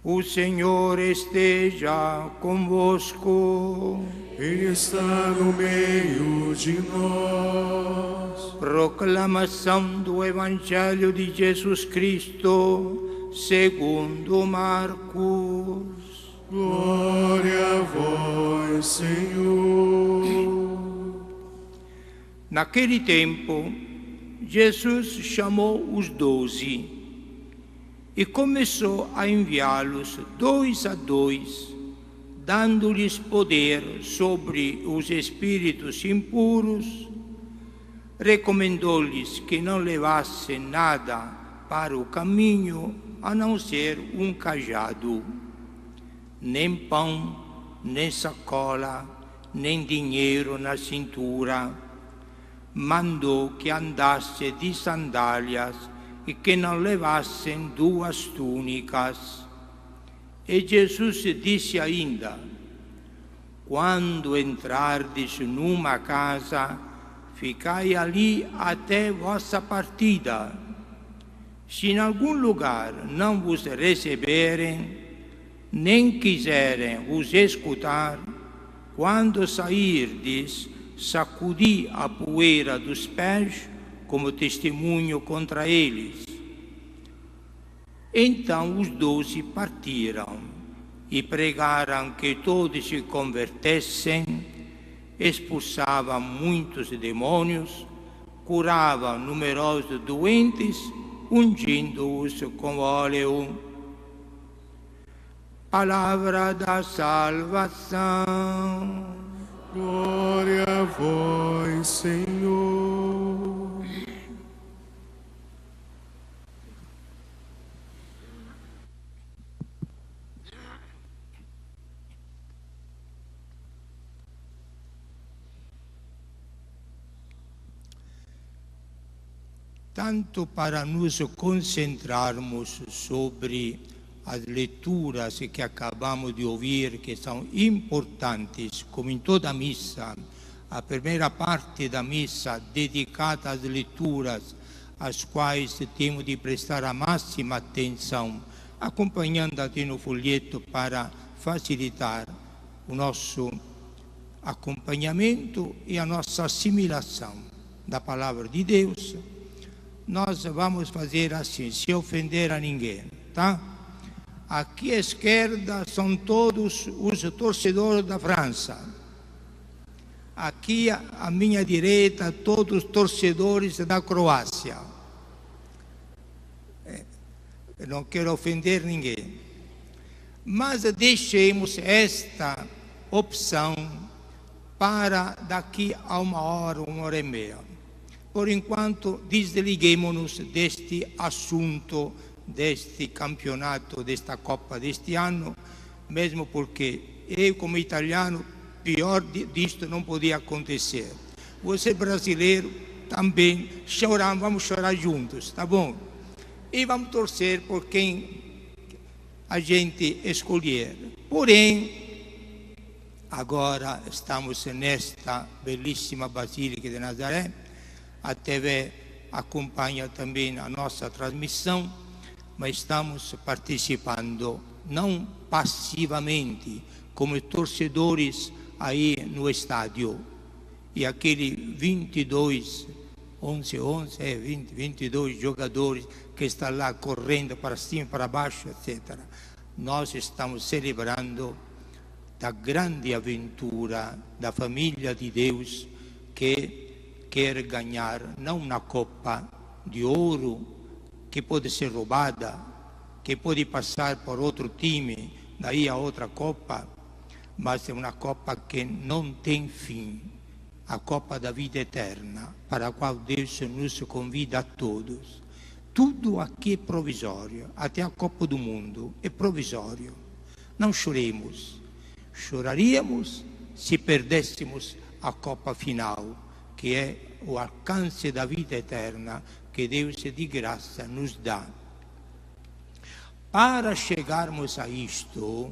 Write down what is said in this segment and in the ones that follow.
O Senhor esteja convosco. Ele está no meio de nós. Proclamação do Evangelho de Jesus Cristo, segundo Marcos. Glória a vós, Senhor. Naquele tempo, Jesus chamou os 12 e começou a enviá-los 2 a 2, dando-lhes poder sobre os espíritos impuros. Recomendou-lhes que não levassem nada para o caminho, a não ser um cajado, nem pão, nem sacola, nem dinheiro na cintura. Mandou que andasse de sandálias e que não levassem 2 túnicas. E Jesus disse ainda: quando entrardes numa casa, ficai ali até vossa partida. Se em algum lugar não vos receberem, nem quiserem vos escutar, quando sairdes, sacudi a poeira dos pés como testemunho contra eles. Então os 12 partiram e pregaram que todos se convertessem, expulsavam muitos demônios, curavam numerosos doentes, ungindo-os com óleo. Palavra da salvação. Glória a vós, Senhor. Tanto para nos concentrarmos sobre as leituras que acabamos de ouvir, que são importantes, como em toda a missa, a primeira parte da missa dedicada às leituras, às quais temos de prestar a máxima atenção, acompanhando aqui no folheto para facilitar o nosso acompanhamento e a nossa assimilação da palavra de Deus. Nós vamos fazer assim, sem ofender a ninguém, tá? Aqui à esquerda são todos os torcedores da França. Aqui à minha direita, todos os torcedores da Croácia. Eu não quero ofender ninguém. Mas deixemos esta opção para daqui a 1 hora e meia. Por enquanto, desliguemos-nos deste assunto, deste campeonato, desta Copa deste ano, mesmo porque eu, como italiano, pior disto não podia acontecer. Você, brasileiro, também choramos, vamos chorar juntos, tá bom? E vamos torcer por quem a gente escolher. Porém, agora estamos nesta belíssima Basílica de Nazaré, a TV acompanha também a nossa transmissão, mas estamos participando, não passivamente, como torcedores aí no estádio. E aquele 22 jogadores que estão lá correndo para cima e para baixo, etc. Nós estamos celebrando da grande aventura da família de Deus que quer ganhar não uma Copa de Ouro, que pode ser roubada, que pode passar por outro time, daí a outra Copa, mas é uma Copa que não tem fim, a Copa da vida eterna, para a qual Deus nos convida a todos. Tudo aqui é provisório, até a Copa do Mundo é provisório. Não choremos, choraríamos se perdêssemos a Copa final, que é o alcance da vida eterna que Deus de graça nos dá. Para chegarmos a isto,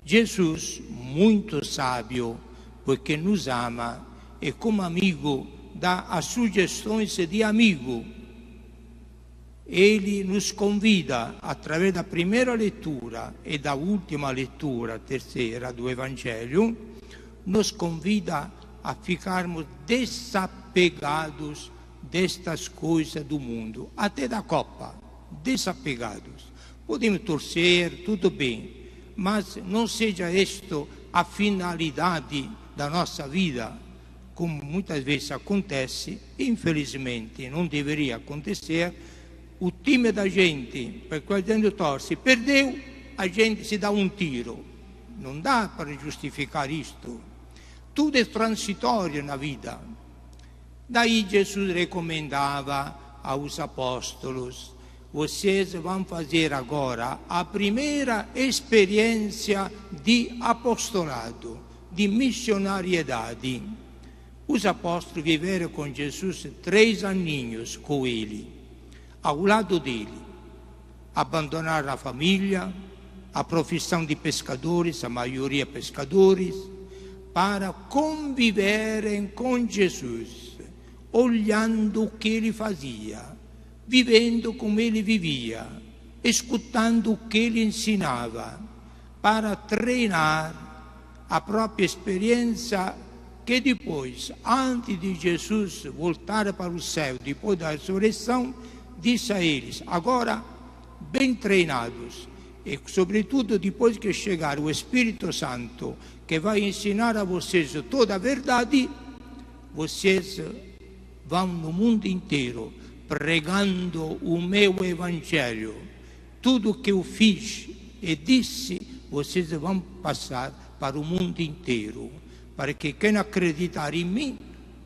Jesus, muito sábio, porque nos ama e como amigo dá as sugestões de amigo. Ele nos convida, attraverso da primeira leitura e da última leitura, terceira, do Evangelho, nos convida a ficarmos desapegados destas coisas do mundo, até da Copa, desapegados. Podemos torcer, tudo bem, mas não seja isto a finalidade da nossa vida, como muitas vezes acontece, infelizmente não deveria acontecer. O time da gente, perché a gente torce, perdeu, a gente se dá um tiro. Não dá para justificar isto. Tudo é transitório na vida. Daí Jesus recomendava aos apóstolos: vocês vão fazer agora a primeira experiência de apostolado, de missionariedade. Os apóstolos viveram com Jesus 3 aninhos com ele, ao lado dele. Abandonaram a família, a profissão de pescadores, a maioria pescadores, para conviverem com Jesus, olhando o que ele fazia, vivendo como ele vivia, escutando o que ele ensinava, para treinar a própria experiência que depois, antes de Jesus voltar para o céu, depois da ressurreição, disse a eles: agora, bem treinados, e sobretudo depois que chegar o Espírito Santo, que vai ensinar a vocês toda a verdade, vocês vão no mundo inteiro pregando o meu Evangelho. Tudo o que eu fiz e disse, vocês vão passar para o mundo inteiro, para que quem acreditar em mim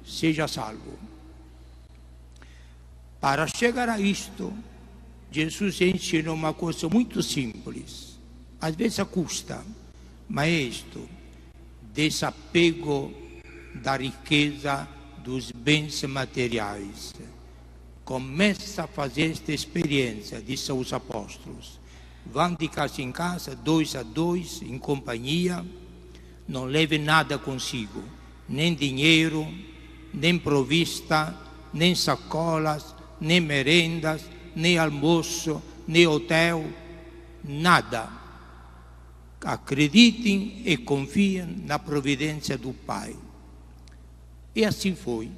seja salvo. Para chegar a isto, Jesus ensinou uma coisa muito simples, às vezes custa, mas é isto: desapego da riqueza dos bens materiais. Começa a fazer esta experiência, disse aos apóstolos. Vão de casa em casa, 2 a 2, em companhia. Não leve nada consigo, nem dinheiro, nem provista, nem sacolas, nem merendas, nem almoço, nem hotel, nada. Acreditem e confiem na providência do Pai. E assim foi.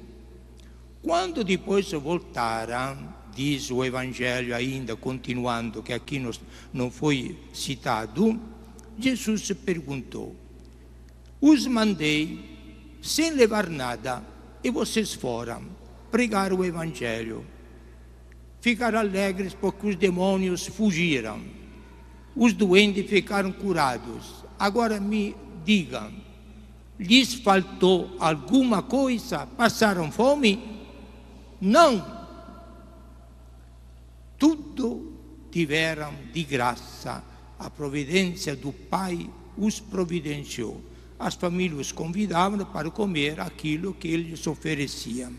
Quando depois voltaram, diz o Evangelho ainda, continuando, que aqui não foi citado, Jesus perguntou: os mandei sem levar nada, e vocês foram pregar o Evangelho. Ficaram alegres porque os demônios fugiram, os doentes ficaram curados. Agora me digam, lhes faltou alguma coisa? Passaram fome? Não. Tudo tiveram de graça. A providência do Pai os providenciou. As famílias os convidavam para comer aquilo que eles ofereciam.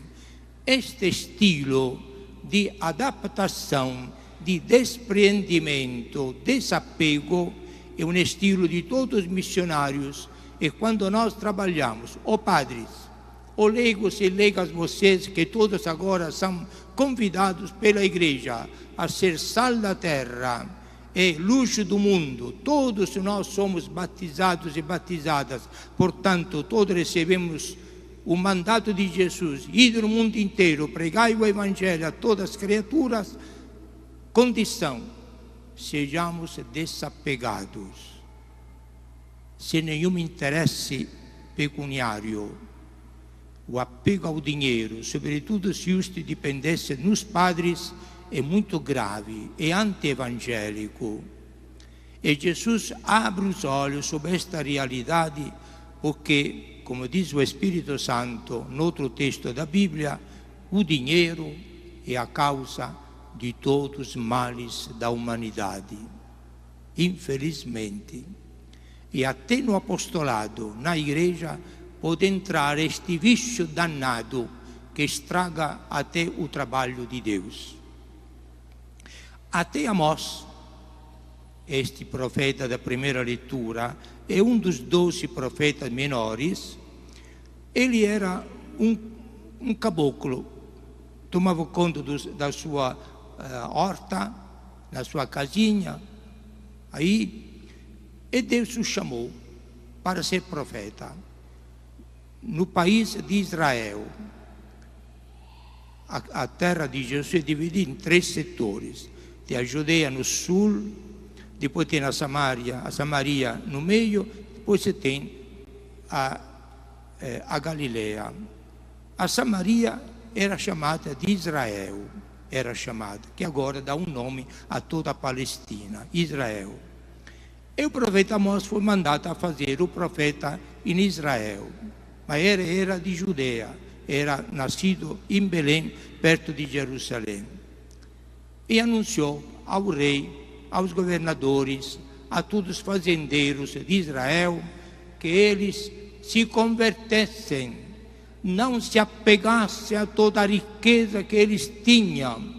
Este estilo de adaptação, de despreendimento, desapego, é um estilo de todos os missionários. E quando nós trabalhamos, padres, leigos e leigas, vocês que todos agora são convidados pela igreja a ser sal da terra e luz do mundo, todos nós somos batizados e batizadas, portanto todos recebemos o mandato de Jesus: ir no mundo inteiro, pregai o Evangelho a todas as criaturas. Condição: sejamos desapegados, sem nenhum interesse pecuniário. O apego ao dinheiro, sobretudo se isto dependesse nos padres, é muito grave, é anti-evangélico. E Jesus abre os olhos sobre esta realidade, porque, como diz o Espírito Santo, no outro texto da Bíblia, o dinheiro é a causa de todos os males da humanidade. Infelizmente. E até no apostolado, na igreja, pode entrar este vício danado que estraga até o trabalho de Deus. Até Amós, este profeta da primeira leitura, é um dos 12 profetas menores. Ele era um caboclo, tomava conta da sua horta, na sua casinha, aí, e Deus o chamou para ser profeta no país de Israel. A terra de Jesus é dividida em 3 setores. Tem a Judeia no sul, depois tem a Samaria no meio, depois você tem a Galileia. A Samaria era chamada de Israel, que agora dá um nome a toda a Palestina, Israel. E o profeta Amós foi mandado a fazer o profeta em Israel, mas era de Judeia, era nascido em Belém, perto de Jerusalém. E anunciou ao rei, aos governadores, a todos os fazendeiros de Israel, que eles se convertessem, não se apegassem a toda a riqueza que eles tinham,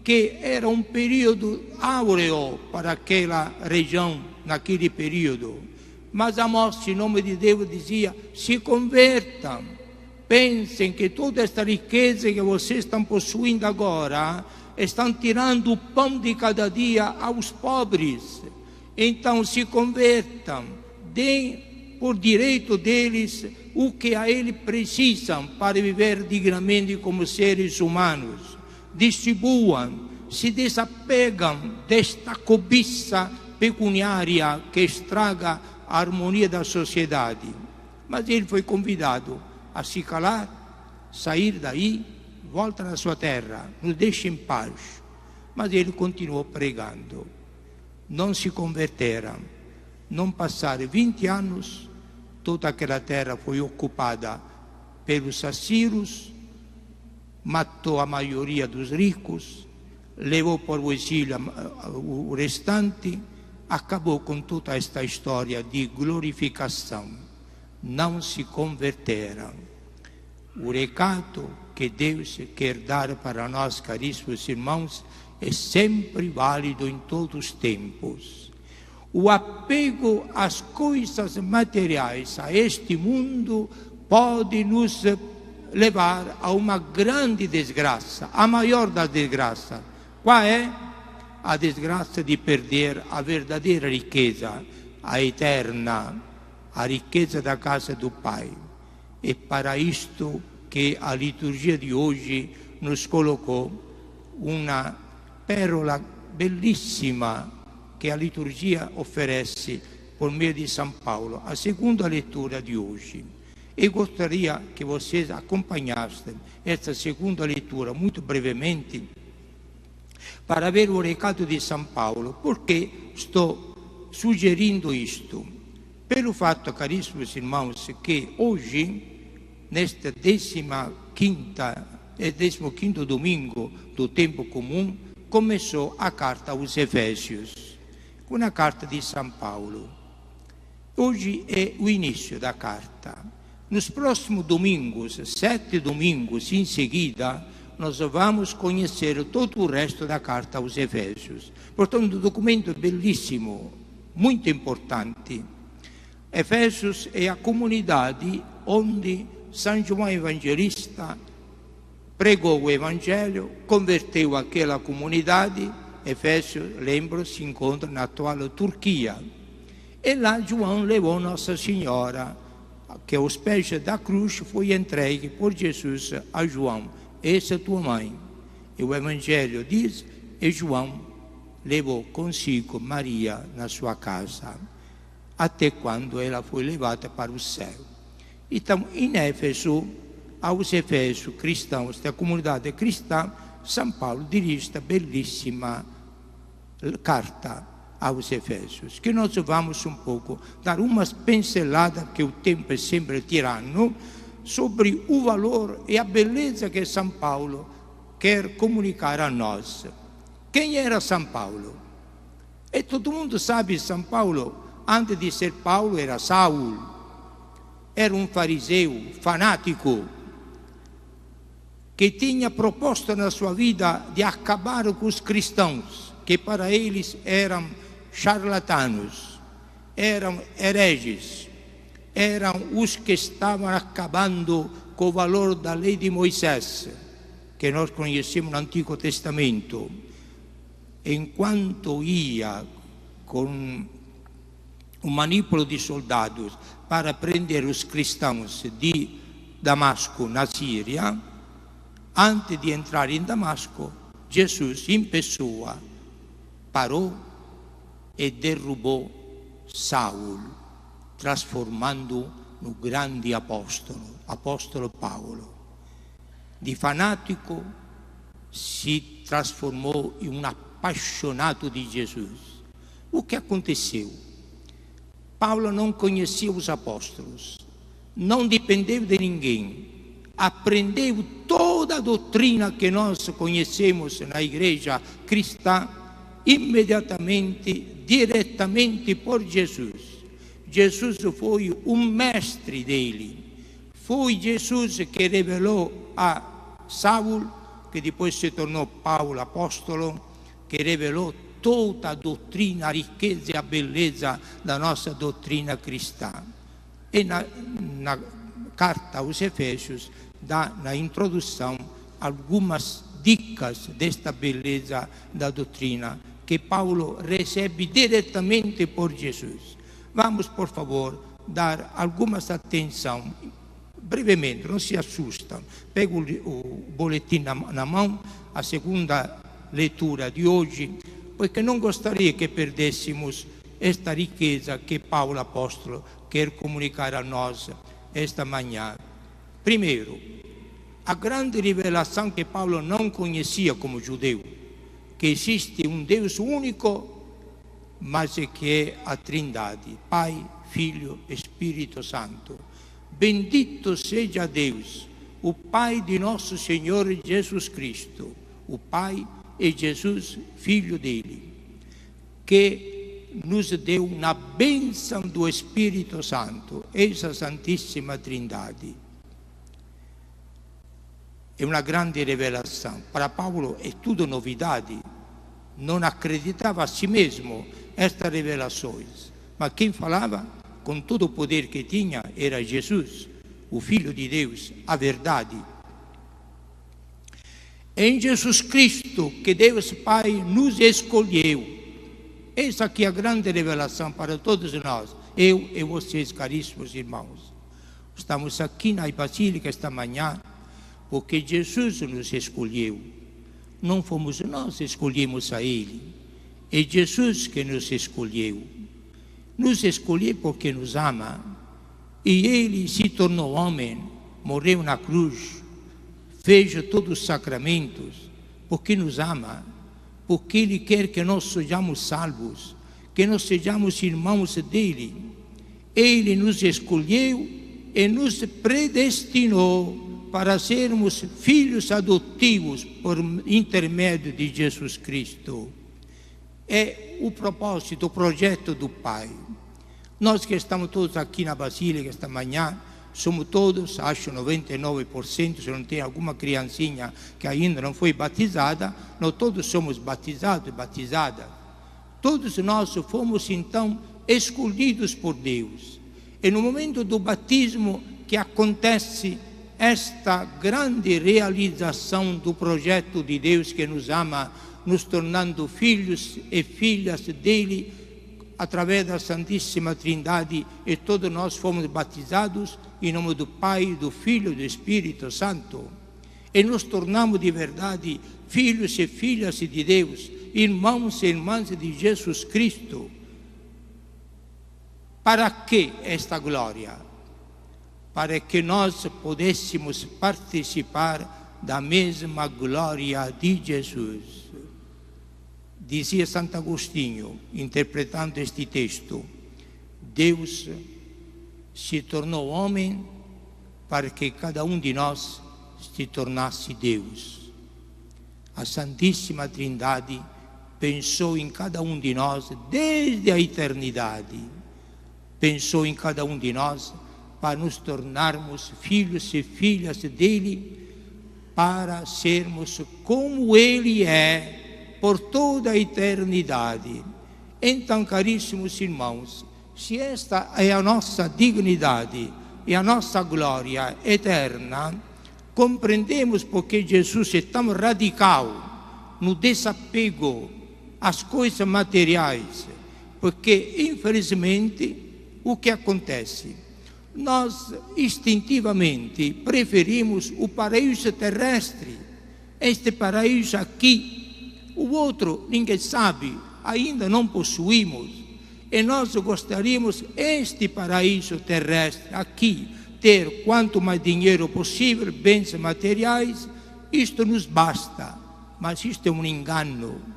que era um período áureo para aquela região, naquele período. Mas Amós, em nome de Deus, dizia: se convertam, pensem que toda esta riqueza que vocês estão possuindo agora, estão tirando o pão de cada dia aos pobres. Então se convertam, deem por direito deles o que a eles precisam para viver dignamente como seres humanos. Distribuam, se desapegam desta cobiça pecuniária que estraga a harmonia da sociedade. Mas ele foi convidado a se calar, sair daí, volta na sua terra, nos deixa em paz. Mas ele continuou pregando. Não se converteram. Não passaram 20 anos, toda aquela terra foi ocupada pelos assírios, matou a maioria dos ricos, levou para o exílio o restante, acabou com toda esta história de glorificação. Não se converteram. O recado que Deus quer dar para nós, caríssimos irmãos, é sempre válido em todos os tempos. O apego às coisas materiais, a este mundo, pode nos levar a uma grande desgraça, a maior das desgraças. Qual é? A desgraça de perder a verdadeira riqueza, a eterna, a riqueza da casa do Pai. É para isto que a liturgia de hoje nos colocou uma pérola bellissima que a liturgia oferece por meio de São Paulo, a segunda leitura de hoje. Eu gostaria que vocês acompanhassem esta segunda leitura muito brevemente para ver o recado de São Paulo. Por que estou sugerindo isto? Pelo fato, caríssimos irmãos, que hoje, neste 15º domingo do tempo comum, começou a carta aos Efésios, uma carta de São Paulo. Hoje é o início da carta. Nos próximos domingos, 7 domingos em seguida, nós vamos conhecer todo o resto da carta aos Efésios. Portanto, um documento belíssimo, muito importante. Efésios é a comunidade onde São João Evangelista pregou o Evangelho, converteu aquela comunidade. Efésios, lembro, se encontra na atual Turquia. E lá João levou Nossa Senhora, que aos pés da cruz foi entregue por Jesus a João. Essa é tua mãe. E o Evangelho diz, e João levou consigo Maria na sua casa, até quando ela foi levada para o céu. Então, em Éfeso, aos Efésios cristãos, da comunidade cristã, São Paulo dirige esta belíssima carta aos Efésios, que nós vamos um pouco dar umas pinceladas, que o tempo é sempre tirano, sobre o valor e a beleza que São Paulo quer comunicar a nós. Quem era São Paulo? E todo mundo sabe, São Paulo, antes de ser Paulo, era Saulo. Era um fariseu fanático, que tinha proposto na sua vida de acabar com os cristãos, que para eles eram charlatanos, eram hereges, eram os que estavam acabando com o valor da lei de Moisés, que nós conhecemos no Antigo Testamento. enquanto ia com um manipolo de soldados para prender os cristãos de Damasco, na Síria, antes de entrar em Damasco, Jesus, em pessoa, parou e derrubou Saulo, transformando no grande apóstolo Paulo. De fanático se transformou em um apaixonado de Jesus. O que aconteceu? Paulo não conhecia os apóstolos, não dependeu de ninguém, aprendeu toda a doutrina que nós conhecemos na igreja cristã, imediatamente, diretamente por Jesus. Jesus foi o mestre dele. Foi Jesus que revelou a Saulo, que depois se tornou Paulo apóstolo, que revelou toda a doutrina, a riqueza e a beleza da nossa doutrina cristã. E na carta aos Efésios dá na introdução algumas dicas desta beleza da doutrina que Paulo recebe diretamente por Jesus. Vamos, por favor, dar algumas atenção, brevemente, não se assustam. Pego o boletim na mão, a segunda leitura de hoje, porque não gostaria que perdêssemos esta riqueza que Paulo apóstolo quer comunicar a nós esta manhã. Primeiro, a grande revelação que Paulo não conhecia como judeu, que existe um Deus único, mas que é a Trindade, Pai, Filho, Espírito Santo. Bendito seja Deus, o Pai de nosso Senhor Jesus Cristo, o Pai e Jesus, Filho dele, que nos deu na bênção do Espírito Santo, essa Santíssima Trindade. É uma grande revelação. Para Paulo é tudo novidade. Não acreditava a si mesmo estas revelações. Mas quem falava com todo o poder que tinha era Jesus, o Filho de Deus, a verdade. É em Jesus Cristo que Deus Pai nos escolheu. Essa aqui é a grande revelação para todos nós, eu e vocês, caríssimos irmãos. Estamos aqui na Basílica esta manhã porque Jesus nos escolheu. Não fomos nós que escolhemos a Ele, é Jesus que nos escolheu. Nos escolheu porque nos ama, e Ele se tornou homem, morreu na cruz, fez todos os sacramentos, porque nos ama, porque Ele quer que nós sejamos salvos, que nós sejamos irmãos dEle. Ele nos escolheu e nos predestinou para sermos filhos adotivos por intermédio de Jesus Cristo. É o propósito, o projeto do Pai. Nós que estamos todos aqui na Basílica esta manhã, somos todos, acho 99%, se não tem alguma criancinha que ainda não foi batizada, nós todos somos batizados e batizadas. Todos nós fomos então escolhidos por Deus. E no momento do batismo que acontece esta grande realização do projeto de Deus que nos ama, nos tornando filhos e filhas dele, através da Santíssima Trindade, e todos nós fomos batizados em nome do Pai, do Filho e do Espírito Santo. E nos tornamos de verdade filhos e filhas de Deus, irmãos e irmãs de Jesus Cristo. Para que esta glória? Para que nós pudéssemos participar da mesma glória de Jesus. Dizia Santo Agostinho, interpretando este texto, Deus se tornou homem para que cada um de nós se tornasse Deus. A Santíssima Trindade pensou em cada um de nós desde a eternidade. Pensou em cada um de nós para nos tornarmos filhos e filhas dele, para sermos como ele é por toda a eternidade. Então, caríssimos irmãos, se esta é a nossa dignidade e a nossa glória eterna, compreendemos porque Jesus é tão radical no desapego as coisas materiais, porque infelizmente o que acontece? Nós instintivamente preferimos o paraíso terrestre, este paraíso aqui. O outro ninguém sabe, ainda não possuímos, e nós gostaríamos este paraíso terrestre aqui, ter quanto mais dinheiro possível, bens materiais. Isto nos basta, mas isto é um engano.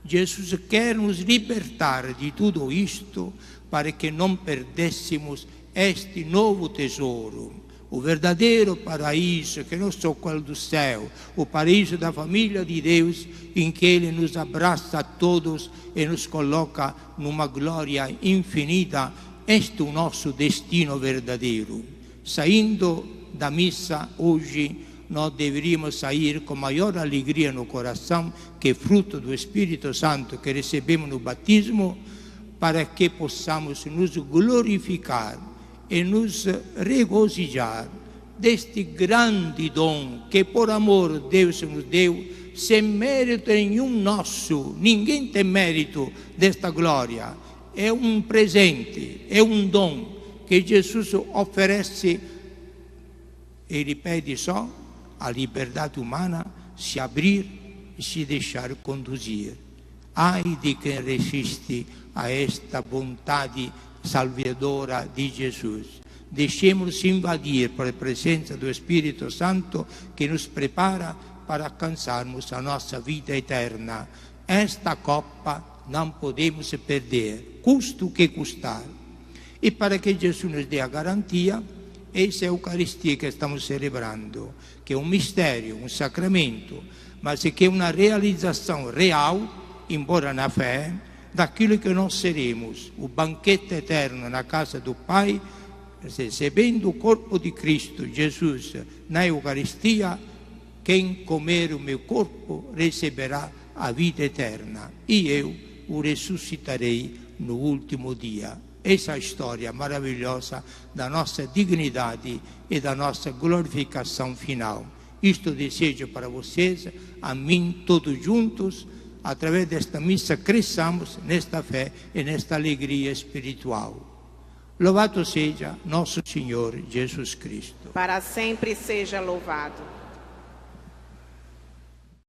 Jesus quer nos libertar de tudo isto para que não perdêssemos este novo tesouro, o verdadeiro paraíso, que não só aquele do céu, o paraíso da família de Deus, em que Ele nos abraça a todos e nos coloca numa glória infinita. Este é o nosso destino verdadeiro. Saindo da missa hoje, nós deveríamos sair com maior alegria no coração, que é fruto do Espírito Santo que recebemos no batismo, para que possamos nos glorificar e nos regozijar deste grande dom que por amor Deus nos deu, sem mérito nenhum nosso. Ninguém tem mérito desta glória. É um presente, é um dom que Jesus oferece. Ele pede só a liberdade humana, se abrir e se deixar conduzir. Ai de quem resiste a esta vontade salvadora de Jesus. Deixemos-nos invadir pela presença do Espírito Santo, que nos prepara para alcançarmos a nossa vida eterna. Esta copa não podemos perder, custe o que custar. E para que Jesus nos dê a garantia, essa é a Eucaristia que estamos celebrando, que é um mistério, um sacramento, mas que é uma realização real, embora na fé, daquilo que nós seremos, o banquete eterno na casa do Pai, recebendo o corpo de Cristo Jesus na Eucaristia. Quem comer o meu corpo receberá a vida eterna, e eu o ressuscitarei no último dia. Essa é a história maravilhosa da nossa dignidade e da nossa glorificação final. Isto desejo para vocês, a mim, todos juntos. Através desta missa cresçamos nesta fé e nesta alegria espiritual. Louvado seja nosso Senhor Jesus Cristo. Para sempre seja louvado.